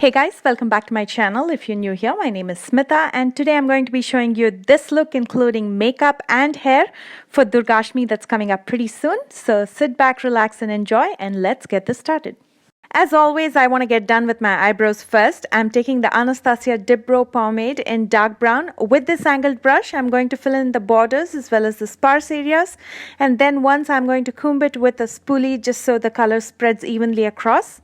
Hey guys, welcome back to my channel. If you're new here, my name is Smita and today I'm going to be showing you this look including makeup and hair for Durgashmi that's coming up pretty soon. So sit back, relax and enjoy and let's get this started. As always, I want to get done with my eyebrows first. I'm taking the Anastasia Dip Brow Pomade in dark brown. With this angled brush, I'm going to fill in the borders as well as the sparse areas. And then once I'm going to comb it with a spoolie just so the color spreads evenly across.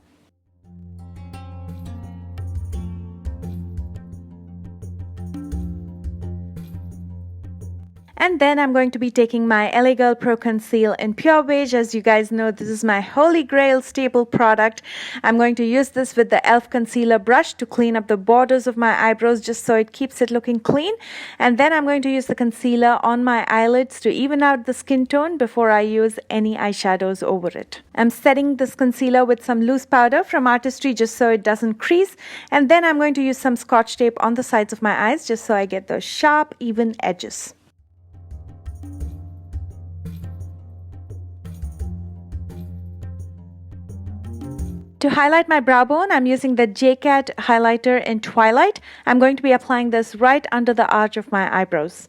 And then I'm going to be taking my LA Girl Pro Conceal in Pure Beige. As you guys know, this is my holy grail staple product. I'm going to use this with the e.l.f. concealer brush to clean up the borders of my eyebrows just so it keeps it looking clean. And then I'm going to use the concealer on my eyelids to even out the skin tone before I use any eyeshadows over it. I'm setting this concealer with some loose powder from Artistry just so it doesn't crease. And then I'm going to use some Scotch tape on the sides of my eyes just so I get those sharp, even edges. To highlight my brow bone, I'm using the JCat highlighter in Twilight. I'm going to be applying this right under the arch of my eyebrows.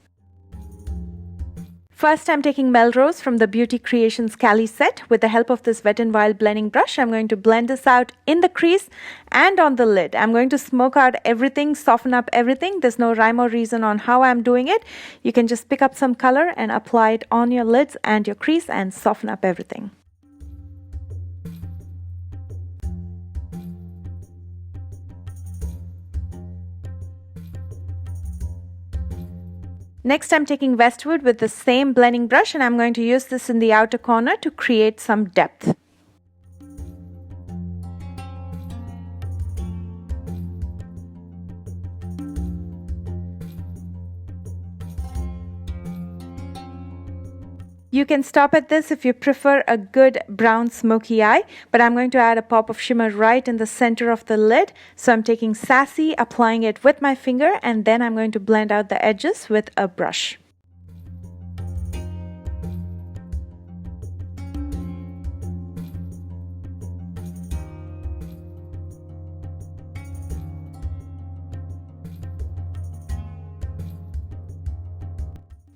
First, I'm taking Melrose from the Beauty Creations Cali set. With the help of this Wet n Wild blending brush, I'm going to blend this out in the crease and on the lid. I'm going to smoke out everything, soften up everything. There's no rhyme or reason on how I'm doing it. You can just pick up some color and apply it on your lids and your crease and soften up everything. Next, I'm taking Westwood with the same blending brush and I'm going to use this in the outer corner to create some depth. You can stop at this if you prefer a good brown smoky eye, but I'm going to add a pop of shimmer right in the center of the lid. So I'm taking Sassy, applying it with my finger, and then I'm going to blend out the edges with a brush.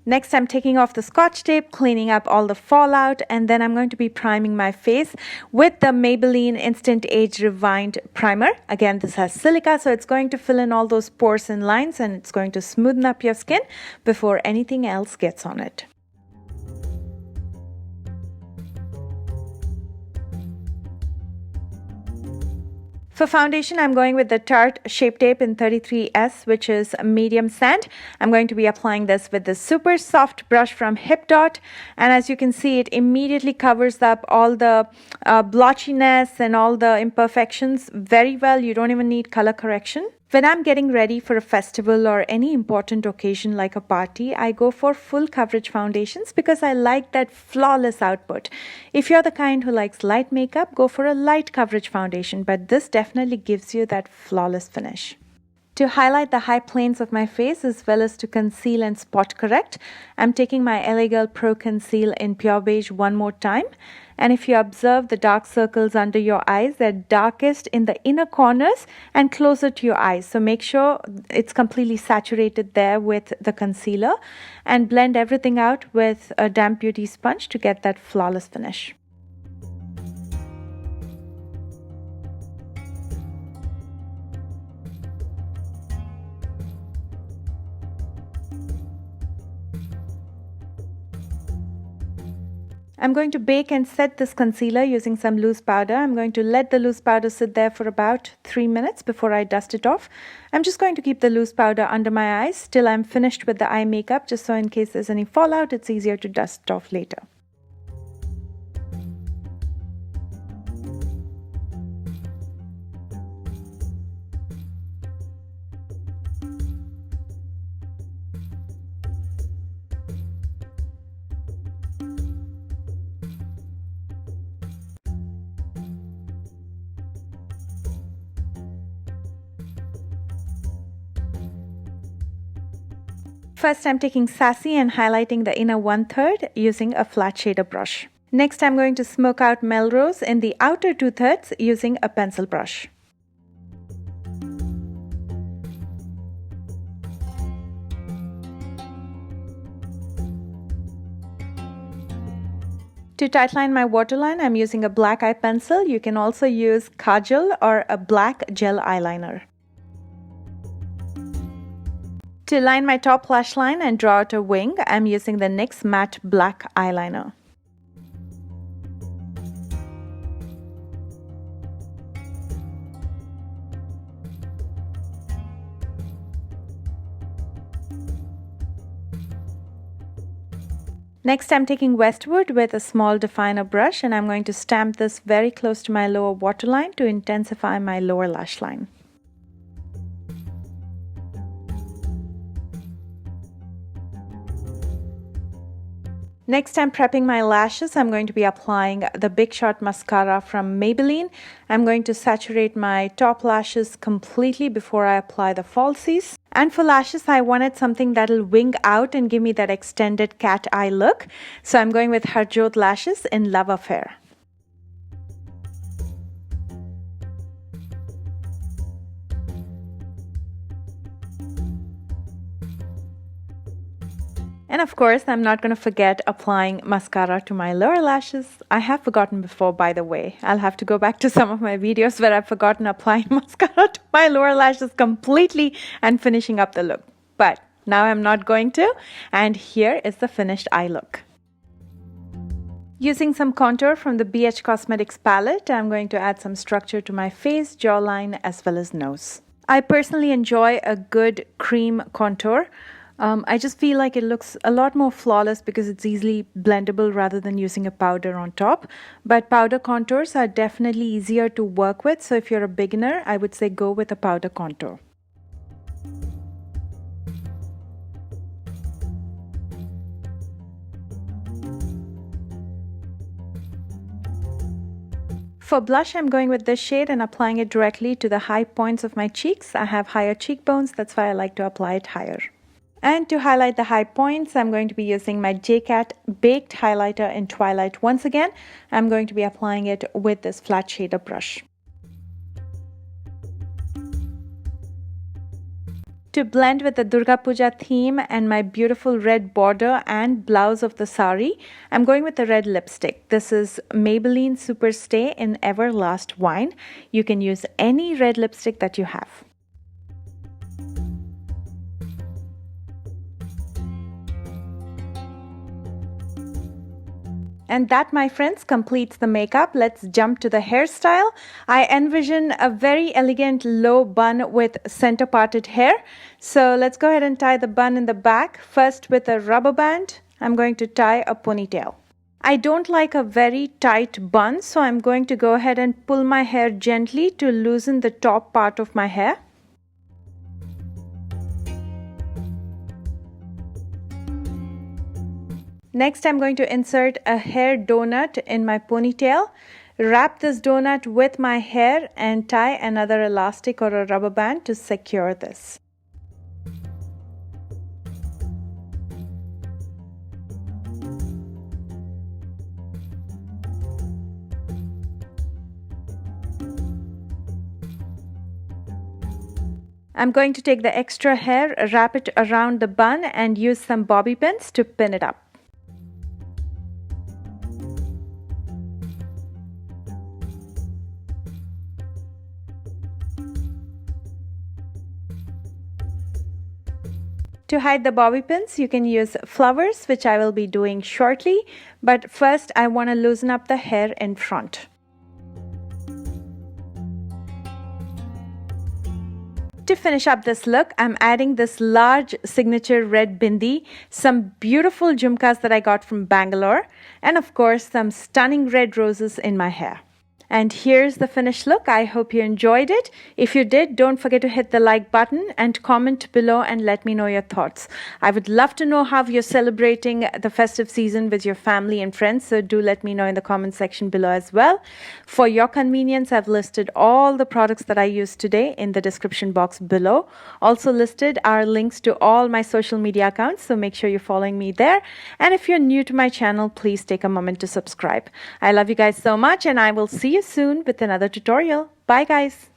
Next, I'm taking off the Scotch tape, cleaning up all the fallout, and then I'm going to be priming my face with the Maybelline Instant Age Rewind Primer. Again, this has silica, so it's going to fill in all those pores and lines, and it's going to smoothen up your skin before anything else gets on it. For foundation, I'm going with the Tarte Shape Tape in 33S, which is medium sand. I'm going to be applying this with this super soft brush from Hip Dot. And as you can see, it immediately covers up all the blotchiness and all the imperfections very well. You don't even need color correction. When I'm getting ready for a festival or any important occasion like a party, I go for full coverage foundations because I like that flawless output. If you're the kind who likes light makeup, go for a light coverage foundation, but this definitely gives you that flawless finish. To highlight the high planes of my face as well as to conceal and spot correct, I'm taking my LA Girl Pro Conceal in Pure Beige one more time. And if you observe the dark circles under your eyes, they're darkest in the inner corners and closer to your eyes. So make sure it's completely saturated there with the concealer and blend everything out with a damp beauty sponge to get that flawless finish. I'm going to bake and set this concealer using some loose powder. I'm going to let the loose powder sit there for about 3 minutes before I dust it off. I'm just going to keep the loose powder under my eyes till I'm finished with the eye makeup, just so in case there's any fallout, it's easier to dust it off later. First, I'm taking Sassy and highlighting the inner 1/3 using a flat shader brush. Next, I'm going to smoke out Melrose in the outer 2/3 using a pencil brush. To tightline my waterline, I'm using a black eye pencil. You can also use kajal or a black gel eyeliner. To line my top lash line and draw out a wing, I'm using the NYX matte black eyeliner. Next, I'm taking Westwood with a small definer brush, and I'm going to stamp this very close to my lower waterline to intensify my lower lash line. Next, I'm prepping my lashes. I'm going to be applying the Big Shot mascara from Maybelline. I'm going to saturate my top lashes completely before I apply the falsies. And for lashes, I wanted something that'll wing out and give me that extended cat eye look. So I'm going with Harjot lashes in Love Affair. And of course, I'm not going to forget applying mascara to my lower lashes. I have forgotten before, by the way. I'll have to go back to some of my videos where I've forgotten applying mascara to my lower lashes completely and finishing up the look. But now I'm not going to. And here is the finished eye look. Using some contour from the BH Cosmetics palette, I'm going to add some structure to my face, jawline, as well as nose. I personally enjoy a good cream contour. I just feel like it looks a lot more flawless because it's easily blendable rather than using a powder on top. But powder contours are definitely easier to work with, so if you're a beginner, I would say go with a powder contour. For blush, I'm going with this shade and applying it directly to the high points of my cheeks. I have higher cheekbones, that's why I like to apply it higher. And to highlight the high points, I'm going to be using my JCat Baked Highlighter in Twilight once again. I'm going to be applying it with this flat shader brush. To blend with the Durga Puja theme and my beautiful red border and blouse of the sari, I'm going with the red lipstick. This is Maybelline Super Stay in Everlast Wine. You can use any red lipstick that you have. And that, my friends, completes the makeup. Let's jump to the hairstyle. I envision a very elegant low bun with center parted hair. So let's go ahead and tie the bun in the back. First, with a rubber band, I'm going to tie a ponytail. I don't like a very tight bun, so I'm going to go ahead and pull my hair gently to loosen the top part of my hair. Next, I'm going to insert a hair donut in my ponytail. Wrap this donut with my hair and tie another elastic or a rubber band to secure this. I'm going to take the extra hair, wrap it around the bun and use some bobby pins to pin it up. To hide the bobby pins, you can use flowers, which I will be doing shortly, but first I want to loosen up the hair in front. To finish up this look, I'm adding this large signature red bindi, some beautiful jhumkas that I got from Bangalore, and of course some stunning red roses in my hair. And here's the finished look. I hope you enjoyed it. If you did, don't forget to hit the like button and comment below and let me know your thoughts. I would love to know how you're celebrating the festive season with your family and friends, so do let me know in the comment section below as well. For your convenience, I've listed all the products that I used today in the description box below. Also listed are links to all my social media accounts, so make sure you're following me there. And if you're new to my channel, please take a moment to subscribe. I love you guys so much, and I will see you soon with another tutorial. Bye guys.